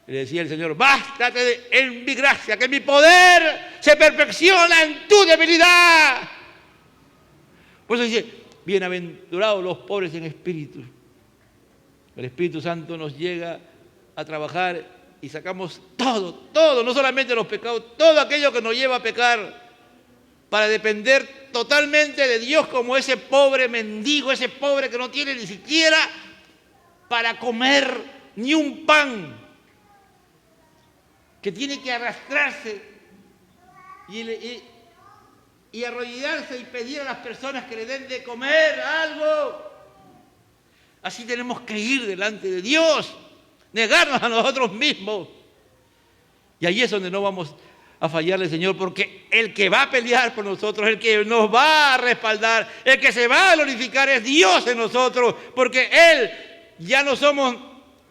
le decía al Señor: bástate en mi gracia, que mi poder se perfecciona en tu debilidad. Por eso dice: bienaventurados los pobres en espíritu. El Espíritu Santo nos llega a trabajar y sacamos todo, no solamente los pecados, todo aquello que nos lleva a pecar, para depender totalmente de Dios, como ese pobre mendigo, ese pobre que no tiene ni siquiera para comer ni un pan, que tiene que arrastrarse y arrodillarse y pedir a las personas que le den de comer algo. Así tenemos que ir delante de Dios, negarnos a nosotros mismos. Y ahí es donde no vamos a fallarle, Señor, porque el que va a pelear por nosotros, el que nos va a respaldar, el que se va a glorificar es Dios en nosotros, porque Él ya no somos,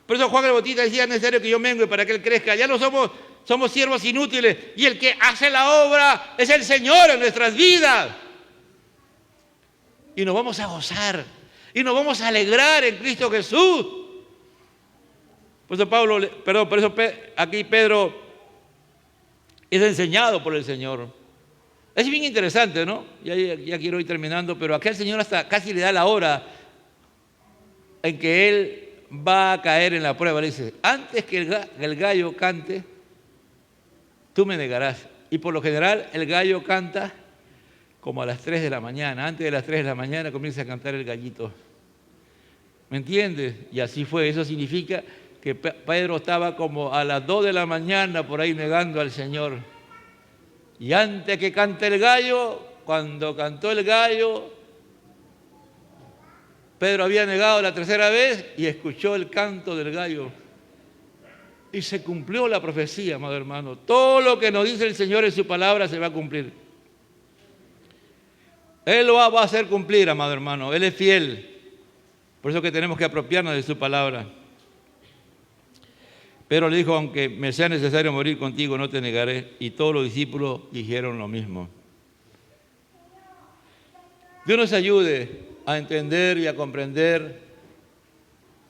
por eso Juan el Bautista decía: es necesario que yo mengue para que Él crezca. Ya no somos siervos inútiles, y el que hace la obra es el Señor en nuestras vidas. Y nos vamos a gozar, y nos vamos a alegrar en Cristo Jesús. Por eso aquí Pedro es enseñado por el Señor. Es bien interesante, ¿no? Ya quiero ir terminando, pero aquí el Señor hasta casi le da la hora en que Él va a caer en la prueba. Le dice: antes que el gallo cante, tú me negarás. Y por lo general el gallo canta como a las 3 de la mañana. Antes de las 3 de la mañana comienza a cantar el gallito. ¿Me entiendes? Y así fue. Eso significa que Pedro estaba como a las 2 de la mañana por ahí negando al Señor. Y antes que cante el gallo, cuando cantó el gallo, Pedro había negado la tercera vez y escuchó el canto del gallo. Y se cumplió la profecía, amado hermano. Todo lo que nos dice el Señor en su palabra se va a cumplir. Él lo va a hacer cumplir, amado hermano. Él es fiel. Por eso que tenemos que apropiarnos de su palabra. Pero le dijo: aunque me sea necesario morir contigo, no te negaré. Y todos los discípulos dijeron lo mismo. Dios nos ayude a entender y a comprender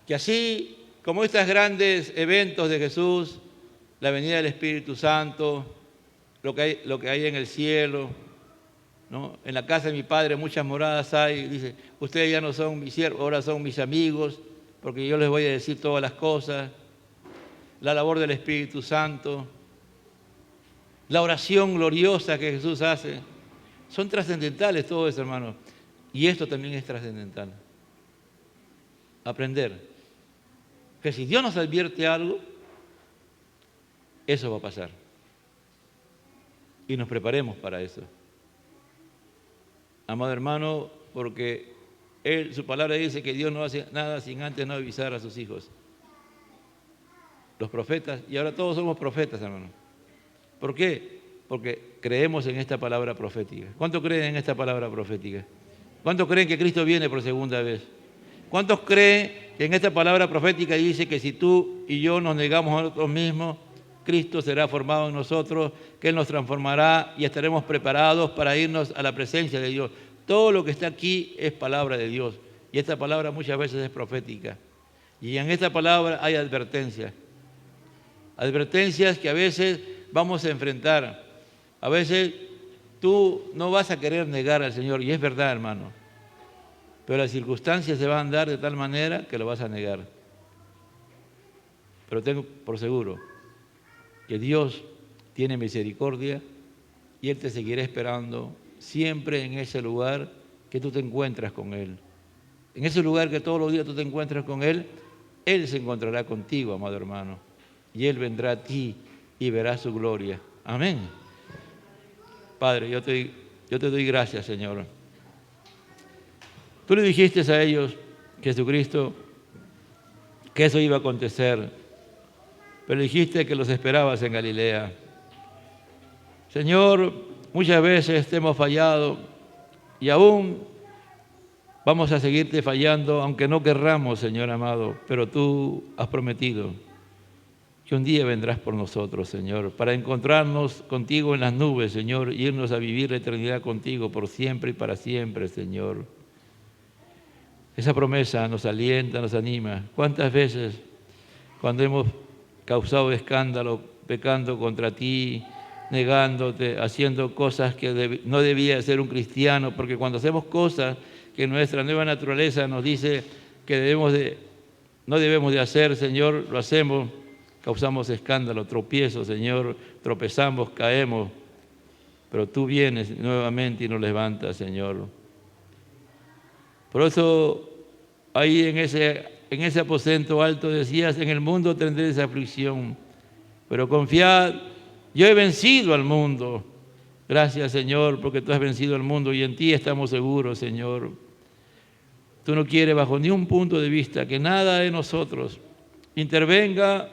que así como estos grandes eventos de Jesús, la venida del Espíritu Santo, lo que hay en el cielo, ¿no? En la casa de mi Padre muchas moradas hay. Dice: ustedes ya no son mis siervos, ahora son mis amigos, porque yo les voy a decir todas las cosas. La labor del Espíritu Santo, la oración gloriosa que Jesús hace, son trascendentales todo eso, hermano. Y esto también es trascendental. Aprender que si Dios nos advierte algo, eso va a pasar. Y nos preparemos para eso. Amado hermano, porque su palabra dice que Dios no hace nada sin antes no avisar a sus hijos. Los profetas, y ahora todos somos profetas, hermano. ¿Por qué? Porque creemos en esta palabra profética. ¿Cuántos creen en esta palabra profética? ¿Cuántos creen que Cristo viene por segunda vez? ¿Cuántos creen que en esta palabra profética dice que si tú y yo nos negamos a nosotros mismos, Cristo será formado en nosotros, que Él nos transformará y estaremos preparados para irnos a la presencia de Dios? Todo lo que está aquí es palabra de Dios, y esta palabra muchas veces es profética. Y en esta palabra hay advertencias. Advertencias que a veces vamos a enfrentar. A veces tú no vas a querer negar al Señor, y es verdad, hermano. Pero las circunstancias se van a dar de tal manera que lo vas a negar. Pero tengo por seguro que Dios tiene misericordia y Él te seguirá esperando siempre en ese lugar que tú te encuentras con Él. En ese lugar que todos los días tú te encuentras con Él, Él se encontrará contigo, amado hermano. Y Él vendrá a ti y verá su gloria. Amén. Padre, yo te doy Yo te doy gracias, Señor. Tú le dijiste a ellos, Jesucristo, que eso iba a acontecer, pero dijiste que los esperabas en Galilea. Señor, muchas veces te hemos fallado y aún vamos a seguirte fallando, aunque no querramos, Señor amado, pero tú has prometido que un día vendrás por nosotros, Señor, para encontrarnos contigo en las nubes, Señor, y irnos a vivir la eternidad contigo por siempre y para siempre, Señor. Esa promesa nos alienta, nos anima. ¿Cuántas veces cuando hemos causado escándalo, pecando contra ti, negándote, haciendo cosas que no debía ser un cristiano? Porque cuando hacemos cosas que nuestra nueva naturaleza nos dice que no debemos de hacer, Señor, lo hacemos, causamos escándalo, tropiezo, Señor, tropezamos, caemos, pero tú vienes nuevamente y nos levantas, Señor. Por eso, ahí en ese aposento alto decías, en el mundo tendréis aflicción, pero confiad, yo he vencido al mundo. Gracias, Señor, porque tú has vencido al mundo y en ti estamos seguros, Señor. Tú no quieres bajo ni un punto de vista que nada de nosotros intervenga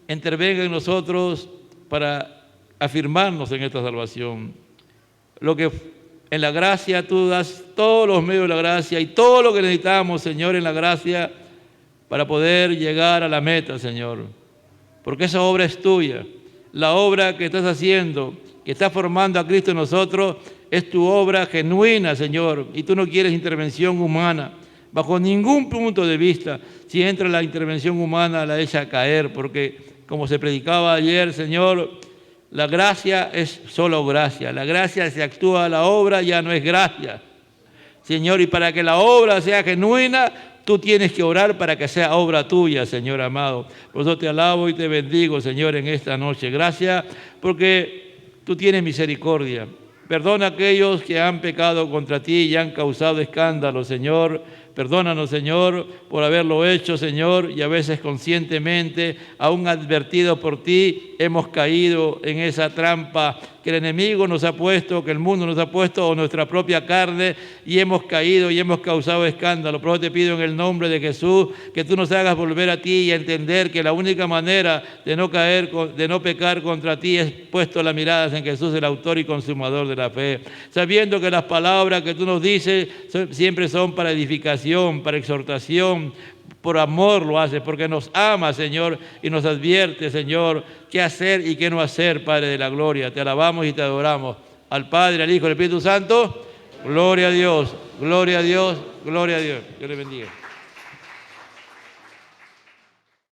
en nosotros para afirmarnos en esta salvación. Lo que en la gracia tú das todos los medios de la gracia y todo lo que necesitamos, Señor, en la gracia para poder llegar a la meta, Señor. Porque esa obra es tuya. La obra que estás haciendo, que estás formando a Cristo en nosotros, es tu obra genuina, Señor. Y tú no quieres intervención humana, bajo ningún punto de vista. Si entra la intervención humana, la echa a caer, porque como se predicaba ayer, Señor, la gracia es solo gracia. La gracia se actúa, la obra ya no es gracia. Señor, y para que la obra sea genuina, tú tienes que orar para que sea obra tuya, Señor amado. Por eso te alabo y te bendigo, Señor, en esta noche. Gracias porque tú tienes misericordia. Perdona a aquellos que han pecado contra ti y han causado escándalo, Señor. Perdónanos, Señor, por haberlo hecho, Señor, y a veces conscientemente, aún advertido por ti, hemos caído en esa trampa que el enemigo nos ha puesto, que el mundo nos ha puesto, o nuestra propia carne, y hemos caído y hemos causado escándalo. Por eso te pido en el nombre de Jesús que tú nos hagas volver a ti y a entender que la única manera de no pecar contra ti es puesto las miradas en Jesús, el autor y consumador de la fe, sabiendo que las palabras que tú nos dices siempre son para edificación, para exhortación. Por amor lo hace, porque nos ama, Señor, y nos advierte, Señor, qué hacer y qué no hacer, Padre de la gloria. Te alabamos y te adoramos. Al Padre, al Hijo y al Espíritu Santo, gloria a Dios, gloria a Dios, gloria a Dios. Dios le bendiga.